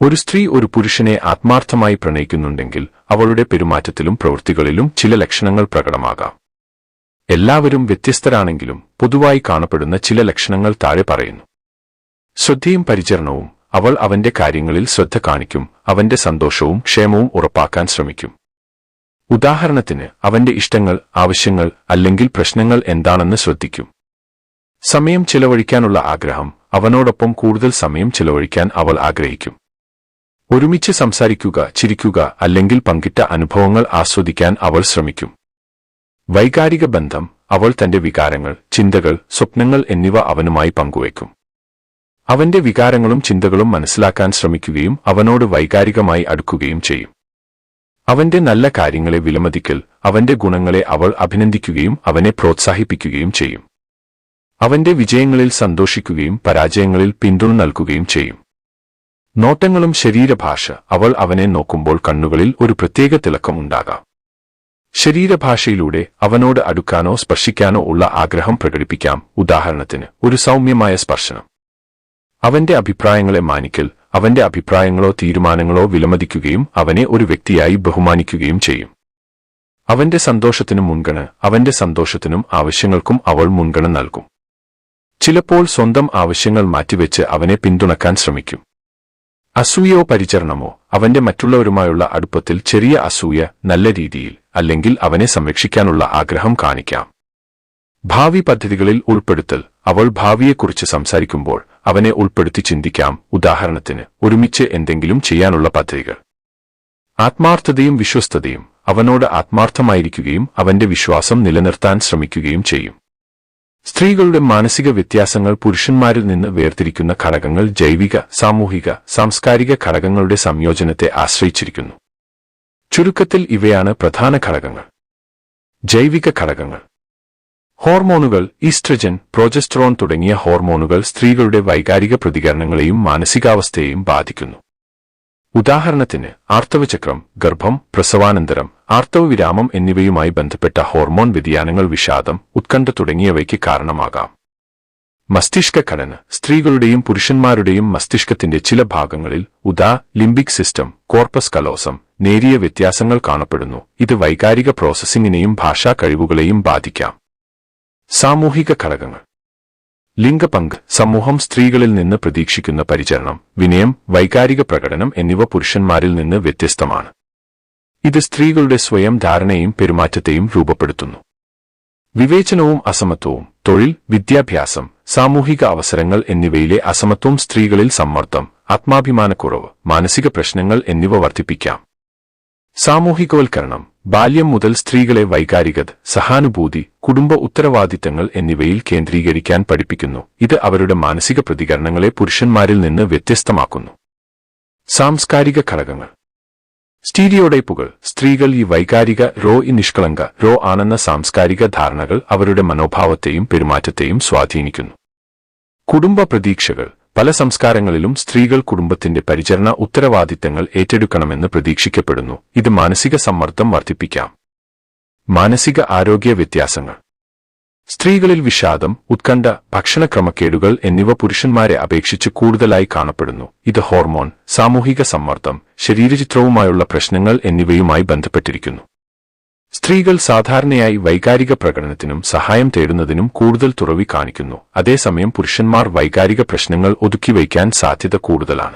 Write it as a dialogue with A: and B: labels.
A: ഒരു സ്ത്രീ ഒരു പുരുഷനെ ആത്മാർത്ഥമായി പ്രണയിക്കുന്നുണ്ടെങ്കിൽ അവളുടെ പെരുമാറ്റത്തിലും പ്രവൃത്തികളിലും ചില ലക്ഷണങ്ങൾ പ്രകടമാകാം. എല്ലാവരും വ്യത്യസ്തരാണെങ്കിലും പൊതുവായി കാണപ്പെടുന്ന ചില ലക്ഷണങ്ങൾ താഴെ പറയുന്നു. ശ്രദ്ധയും പരിചരണവും. അവൾ അവന്റെ കാര്യങ്ങളിൽ ശ്രദ്ധ കാണിക്കും, അവന്റെ സന്തോഷവും ക്ഷേമവും ഉറപ്പാക്കാൻ ശ്രമിക്കും. ഉദാഹരണത്തിന്, അവന്റെ ഇഷ്ടങ്ങൾ, ആവശ്യങ്ങൾ അല്ലെങ്കിൽ പ്രശ്നങ്ങൾ എന്താണെന്ന് ശ്രദ്ധിക്കും. സമയം ചിലവഴിക്കാനുള്ള ആഗ്രഹം. അവനോടൊപ്പം കൂടുതൽ സമയം ചിലവഴിക്കാൻ അവൾ ആഗ്രഹിക്കും. ഒരുമിച്ച് സംസാരിക്കുക, ചിരിക്കുക അല്ലെങ്കിൽ പങ്കിട്ട അനുഭവങ്ങൾ ആസ്വദിക്കാൻ അവൾ ശ്രമിക്കും. വൈകാരിക ബന്ധം. അവൾ തന്റെ വികാരങ്ങൾ, ചിന്തകൾ, സ്വപ്നങ്ങൾ എന്നിവ അവനുമായി പങ്കുവയ്ക്കും. അവന്റെ വികാരങ്ങളും ചിന്തകളും മനസ്സിലാക്കാൻ ശ്രമിക്കുകയും അവനോട് വൈകാരികമായി അടുക്കുകയും ചെയ്യും. അവന്റെ നല്ല കാര്യങ്ങളെ വിലമതിക്കൽ. അവന്റെ ഗുണങ്ങളെ അവൾ അഭിനന്ദിക്കുകയും അവനെ പ്രോത്സാഹിപ്പിക്കുകയും ചെയ്യും. അവന്റെ വിജയങ്ങളിൽ സന്തോഷിക്കുകയും പരാജയങ്ങളിൽ പിന്തുണ നൽകുകയും ചെയ്യും. നോട്ടങ്ങളും ശരീരഭാഷ. അവൾ അവനെ നോക്കുമ്പോൾ കണ്ണുകളിൽ ഒരു പ്രത്യേക തിളക്കം ഉണ്ടാകാം. ശരീരഭാഷയിലൂടെ അവനോട് അടുക്കാനോ സ്പർശിക്കാനോ ഉള്ള ആഗ്രഹം പ്രകടിപ്പിക്കാം. ഉദാഹരണത്തിന്, ഒരു സൗമ്യമായ സ്പർശനം. അവന്റെ അഭിപ്രായങ്ങളെ മാനിക്കൽ. അവന്റെ അഭിപ്രായങ്ങളോ തീരുമാനങ്ങളോ വിലമതിക്കുകയും അവനെ ഒരു വ്യക്തിയായി ബഹുമാനിക്കുകയും ചെയ്യും. അവന്റെ സന്തോഷത്തിനും മുൻഗണന. അവന്റെ സന്തോഷത്തിനും ആവശ്യങ്ങൾക്കും അവൾ മുൻഗണന നൽകും. ചിലപ്പോൾ സ്വന്തം ആവശ്യങ്ങൾ മാറ്റിവെച്ച് അവനെ പിന്തുണക്കാൻ ശ്രമിക്കും. അസൂയയോ പരിചരണമോ. അവന്റെ മറ്റുള്ളവരുമായുള്ള അടുപ്പത്തിൽ ചെറിയ അസൂയ, നല്ല രീതിയിൽ അല്ലെങ്കിൽ അവനെ സംരക്ഷിക്കാനുള്ള ആഗ്രഹം കാണിക്കാം. ഭാവി പദ്ധതികളിൽ ഉൾപ്പെടുത്തൽ. അവൾ ഭാവിയെക്കുറിച്ച് സംസാരിക്കുമ്പോൾ അവനെ ഉൾപ്പെടുത്തി ചിന്തിക്കാം. ഉദാഹരണത്തിന്, ഒരുമിച്ച് എന്തെങ്കിലും ചെയ്യാനുള്ള പദ്ധതികൾ. ആത്മാർത്ഥതയും വിശ്വസ്തതയും. അവനോട് ആത്മാർത്ഥമായിരിക്കുകയും അവന്റെ വിശ്വാസം നിലനിർത്താൻ ശ്രമിക്കുകയും ചെയ്യും. സ്ത്രീകളുടെ മാനസിക വ്യത്യാസങ്ങൾ. പുരുഷന്മാരിൽ നിന്ന് വേർതിരിക്കുന്ന ഘടകങ്ങൾ ജൈവിക, സാമൂഹിക, സാംസ്കാരിക ഘടകങ്ങളുടെ സംയോജനത്തെ ആശ്രയിച്ചിരിക്കുന്നു. ചുരുക്കത്തിൽ ഇവയാണ് പ്രധാന ഘടകങ്ങൾ. ജൈവിക ഘടകങ്ങൾ. ഹോർമോണുകൾ. ഈസ്ട്രജൻ, പ്രൊജസ്റ്ററോൺ തുടങ്ങിയ ഹോർമോണുകൾ സ്ത്രീകളുടെ വൈകാരിക പ്രതികരണങ്ങളെയും മാനസികാവസ്ഥയെയും ബാധിക്കുന്നു. ഉദാഹരണത്തിന്, ആർത്തവചക്രം, ഗർഭം, പ്രസവാനന്തരം, ആർത്തവവിരാമം എന്നിവയുമായി ബന്ധപ്പെട്ട ഹോർമോൺ വ്യതിയാനങ്ങൾ വിഷാദം, ഉത്കണ്ഠ തുടങ്ങിയവയ്ക്ക് കാരണമാകാം. മസ്തിഷ്ക ഘടന. സ്ത്രീകളുടെയും പുരുഷന്മാരുടെയും മസ്തിഷ്കത്തിന്റെ ചില ഭാഗങ്ങളിൽ, ലിംബിക് സിസ്റ്റം, കോർപ്പസ് കലോസം, നേരിയ വ്യത്യാസങ്ങൾ കാണപ്പെടുന്നു. ഇത് വൈകാരിക പ്രോസസ്സിംഗിനെയും ഭാഷാ കഴിവുകളെയും ബാധിക്കാം. സാമൂഹിക ഘടകങ്ങൾ. ലിംഗപങ്ക്. സമൂഹം സ്ത്രീകളിൽ നിന്ന് പ്രതീക്ഷിക്കുന്ന പരിചരണം, വിനയം, വൈകാരിക പ്രകടനം എന്നിവ പുരുഷന്മാരിൽ നിന്ന് വ്യത്യസ്തമാണ്. ഇത് സ്ത്രീകളുടെ സ്വയം ധാരണയും പെരുമാറ്റത്തെയും രൂപപ്പെടുത്തുന്നു. വിവേചനവും അസമത്വവും. തൊഴിൽ, വിദ്യാഭ്യാസം, സാമൂഹിക അവസരങ്ങൾ എന്നിവയിലെ അസമത്വം സ്ത്രീകളിൽ സമ്മർദ്ദം, ആത്മാഭിമാനക്കുറവ്, മാനസിക പ്രശ്നങ്ങൾ എന്നിവ വർദ്ധിപ്പിക്കാം. സാമൂഹികവൽക്കരണം. ബാല്യം മുതൽ സ്ത്രീകളെ വൈകാരികത, സഹാനുഭൂതി, കുടുംബ ഉത്തരവാദിത്തങ്ങൾ എന്നിവയിൽ കേന്ദ്രീകരിക്കാൻ പഠിപ്പിക്കുന്നു. ഇത് അവരുടെ മാനസിക പ്രതികരണങ്ങളെ പുരുഷന്മാരിൽ നിന്ന് വ്യത്യസ്തമാക്കുന്നു. സാംസ്കാരിക ഘടകങ്ങൾ. സ്റ്റീരിയോടൈപ്പുകൾ. സ്ത്രീകൾ ഈ വൈകാരിക, നിഷ്കളങ്ക, ആണെന്ന സാംസ്കാരിക ധാരണകൾ അവരുടെ മനോഭാവത്തെയും പെരുമാറ്റത്തെയും സ്വാധീനിക്കുന്നു. കുടുംബ പ്രതീക്ഷകൾ. പല സംസ്കാരങ്ങളിലും സ്ത്രീകൾ കുടുംബത്തിന്റെ പരിചരണ ഉത്തരവാദിത്തങ്ങൾ ഏറ്റെടുക്കണമെന്ന് പ്രതീക്ഷിക്കപ്പെടുന്നു. ഇത് മാനസിക സമ്മർദ്ദം വർദ്ധിപ്പിക്കാം. മാനസിക ആരോഗ്യ വ്യത്യാസങ്ങൾ. സ്ത്രീകളിൽ വിഷാദം, ഉത്കണ്ഠ, ഭക്ഷണക്രമക്കേടുകൾ എന്നിവ പുരുഷന്മാരെ അപേക്ഷിച്ച് കൂടുതലായി കാണപ്പെടുന്നു. ഇത് ഹോർമോൺ, സാമൂഹിക സമ്മർദ്ദം, ശരീരചിത്രവുമായുള്ള പ്രശ്നങ്ങൾ എന്നിവയുമായി ബന്ധപ്പെട്ടിരിക്കുന്നു. സ്ത്രീകൾ സാധാരണയായി വൈകാരിക പ്രകടനത്തിനും സഹായം തേടുന്നതിനും കൂടുതൽ തുറവി കാണിക്കുന്നു. അതേസമയം പുരുഷന്മാർ വൈകാരിക പ്രശ്നങ്ങൾ ഒതുക്കിവയ്ക്കാൻ സാധ്യത കൂടുതലാണ്.